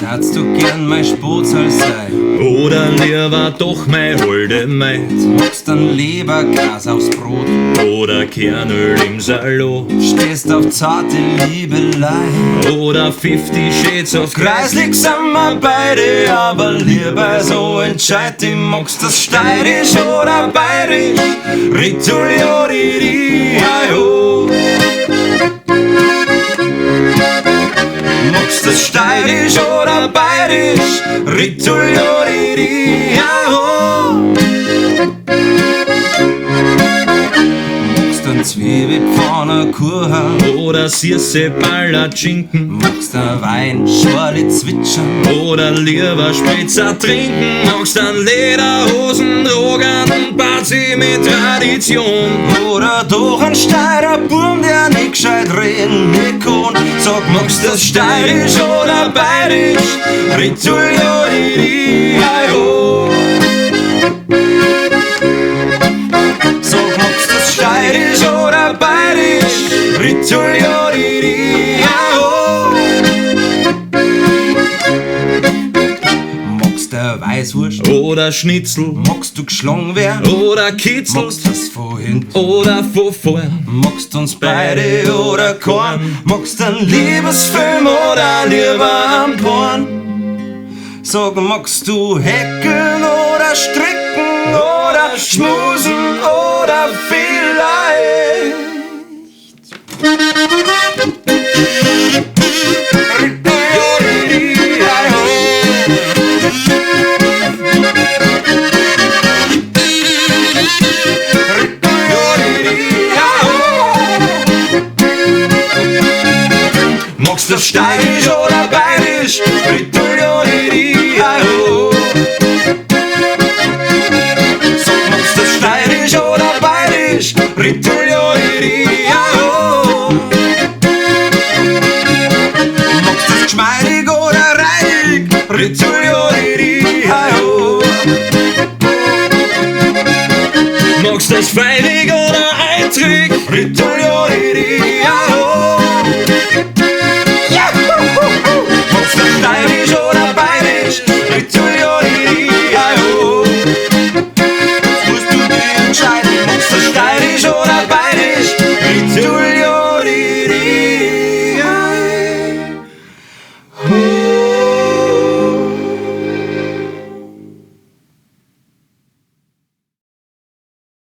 Dadst du gern mein Spotzal sein? Oder liaba, doch, holde Maid. Mogst dann Leberkas aufs Brot? Oder Kernöl im Salot. Stehst auf zarte Liebelei? Oder 50 Shades of Greislich, samma, beide, aber Liebelei, so entscheid dich. Mogst das Steirisch oder Bayrisch? Rituliodiriii Heihooo. Mogst das Steirisch oder Bayrisch? Rituliodiriii Heihooo. Mogst dann Zwiebelpfannakuacha? Oder siaße, Palatschinkn. Mogst dann Weinschorle zwitschern? Oder lieber Spritzer trinken. Mogst dann Lederhosen, Drogen und Party mit Tradition. Oder doch ein Steirer Burm, der nicht gescheit reden nicht kann. Sag, magst das Steirisch oder Bayrisch? Rituliodiriii Heihooo. Sag, magst das Steirisch oder Bayrisch? Rituliodiriii Heihooo. Magst der Weißwurst Oder Schnitzel. magst du geschlagen werden? Oder Kitzel. Magst das von hinten Oder von vorn. magst uns beide oder Korn? Magst einen Liebesfilm oder lieber am Porn? Sag, magst du häkeln oder stricken oder schmusen oder vielleicht? Magst du Steirisch oder Bayrisch? Rituliodiriii Heihooo. Sag, magst du Steirisch oder Bayrisch? Rituliodiriii Heihooo. Magst du geschmeidig oder reinig? Rituliodiriii Heihooo. Magst das feinig oder eitrig? Rituliodiriii Heihooo. Magst du Steirisch oder Bayrisch? Rituliodiriii